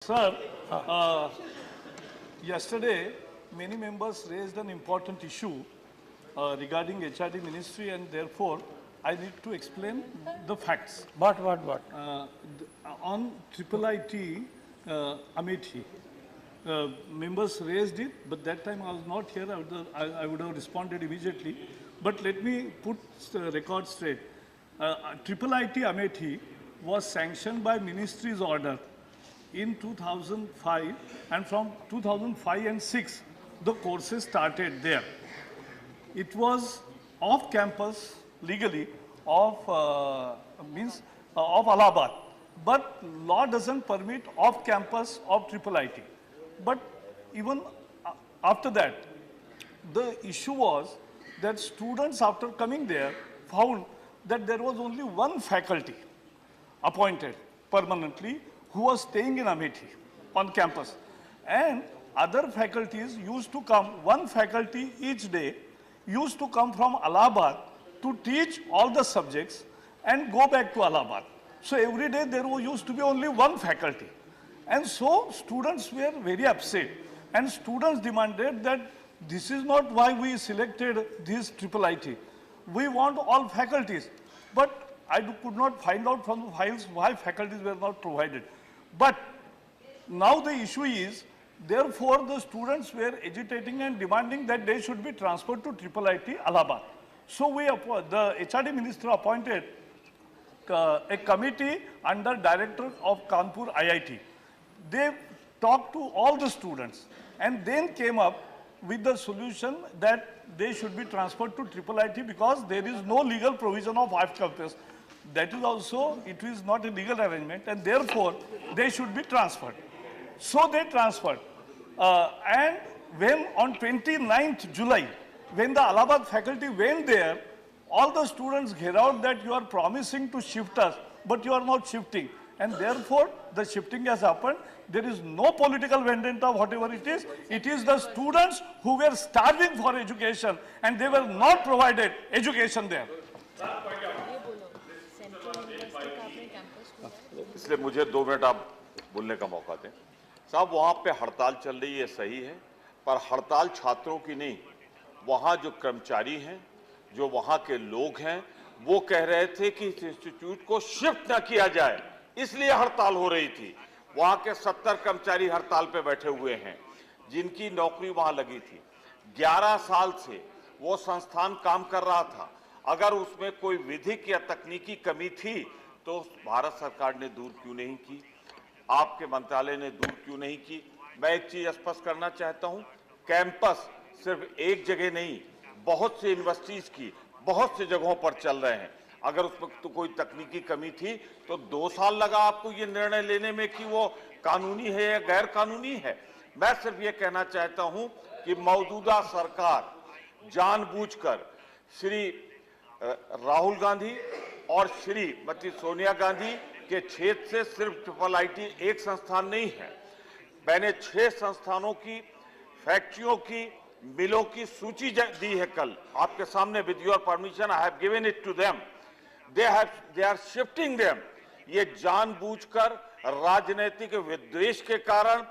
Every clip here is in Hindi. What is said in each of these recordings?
Sir, yesterday many members raised an important issue regarding HRD ministry, and therefore I need to explain the facts. What? On IIIT Amethi, members raised it, but that time I was not here. I would have responded immediately. But let me put the record straight. IIIT Amethi was sanctioned by ministry's order in 2005, and from 2005 and 6 the courses started there. It was off campus legally of Allahabad, but law doesn't permit off campus of IIIT. But even after that, the issue was that students, after coming there, found that there was only one faculty appointed permanently who was staying in Amethi on campus, and other faculties used to come, one faculty each day used to come from Allahabad to teach all the subjects and go back to Allahabad. So every day there used to be only one faculty, and so students were very upset, and students demanded that this is not why we selected this IIIT. We want all faculties, but I could not find out from the files why faculties were not provided. But now the issue is, therefore the students were agitating and demanding that they should be transferred to IIIT Allahabad. So the HRD minister appointed a committee under director of Kanpur IIT. They talked to all the students and then came up with the solution that they should be transferred to IIIT because there is no legal provision of off campus. That is also, it is not a legal arrangement, and therefore they should be transferred. So they transferred. And when on 29th July, when the Allahabad faculty went there, all the students get out that you are promising to shift us, but you are not shifting. And therefore, the shifting has happened. There is no political vendetta, whatever it is. It is the students who were starving for education, and they were not provided education there. इसलिए मुझे 2 मिनट आप बोलने का मौका दें। साहब, वहाँ पे हड़ताल चल रही है, सही है, पर हड़ताल छात्रों की नहीं, वहाँ जो कर्मचारी हैं, जो वहाँ के लोग हैं, वो कह रहे थे कि इस इंस्टीट्यूट को शिफ्ट न किया जाए, इसलिए हड़ताल हो रही थी। वहाँ के 70 कर्मचारी हड़ताल पे बैठे हुए हैं, जिनकी नौकरी वहाँ लगी थी। 11 साल से वो संस्थान काम कर रहा था। अगर उसमें कोई विधिक या तकनीकी कमी थी तो भारत सरकार ने दूर क्यों नहीं की, आपके मंत्रालय ने दूर क्यों नहीं की? मैं एक चीज स्पष्ट करना चाहता हूं, कैंपस सिर्फ एक जगह नहीं, बहुत सी यूनिवर्सिटीज की बहुत सी जगहों पर चल रहे हैं। अगर उसमें तो कोई तकनीकी कमी थी तो 2 साल लगा आपको ये निर्णय लेने में कि वो कानूनी है या गैर कानूनी है। मैं सिर्फ ये कहना चाहता हूं कि मौजूदा सरकार जानबूझकर श्री राहुल गांधी और श्रीमती सोनिया गांधी के क्षेत्र से सिर्फ IIIT एक संस्थान नहीं है। मैंने 6 संस्थानों की, फैक्ट्रियों की, मिलों की सूची दी है कल आपके सामने। With your permission I have given it to them. They are shifting them. ये जानबूझकर राजनीतिक विद्वेष के कारण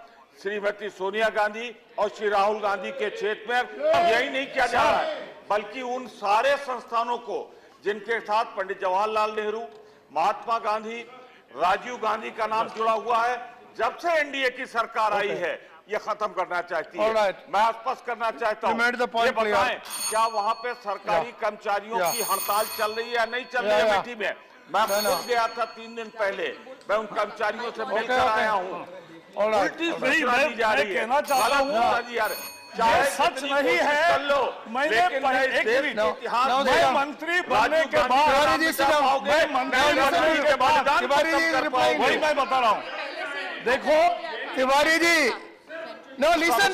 श्रीमती सोनिया गांधी और श्री राहुल गांधी के क्षेत्र में यही नहीं किया जा रहा है, बल्कि उन सारे संस्थानों को जिनके साथ पंडित जवाहरलाल नेहरू, महात्मा गांधी, राजीव गांधी का नाम जुड़ा हुआ है, जब से एनडीए की सरकार आई है, ये खत्म करना चाहती है। मैं स्पष्ट करना चाहता हूं, ये बताएं क्या वहां पे सरकारी कर्मचारियों की हड़ताल चल रही है या नहीं चल रही है अमेठी में? मैं खुद गया था 3 दिन पहले, मैं उन कर्मचारियों से मिलकर आया हूँ। उल्टी सूचना दी जा रही है, कहना चाहता हूँ चाहे सच नहीं है। मैंने मंत्री बनने के बाद वही मैं बता रहा हूँ। देखो Tiwari ji, no listen,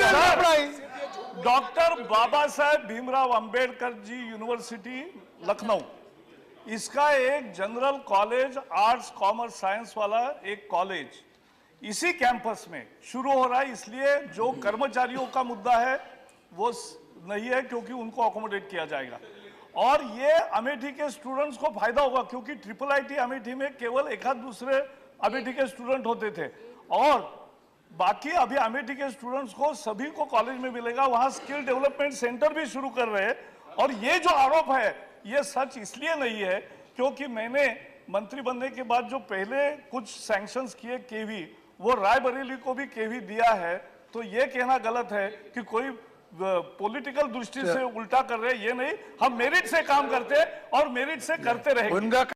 doctor Baba Saheb Bhimrao Ambedkar ji university Lucknow, इसका एक general college, arts commerce science वाला एक कॉलेज इसी कैंपस में शुरू हो रहा है। इसलिए जो कर्मचारियों का मुद्दा है वो नहीं है, क्योंकि उनको अकोमोडेट किया जाएगा। और ये अमेठी के स्टूडेंट्स को फायदा होगा, क्योंकि IIIT अमेठी में केवल एक आध दूसरे अमेठी के स्टूडेंट होते थे, और बाकी अभी अमेठी के स्टूडेंट्स को सभी को कॉलेज में मिलेगा, वहां स्किल डेवलपमेंट सेंटर भी शुरू कर रहे हैं। और ये जो आरोप है ये सच इसलिए नहीं है क्योंकि मैंने मंत्री बनने के बाद जो पहले कुछ सैंक्शंस किए केवी, वो रायबरेली को भी केवी दिया है। तो ये कहना गलत है कि कोई पॉलिटिकल दृष्टि से उल्टा कर रहे हैं, ये नहीं। हम मेरिट से काम करते हैं और मेरिट से करते रहेंगे।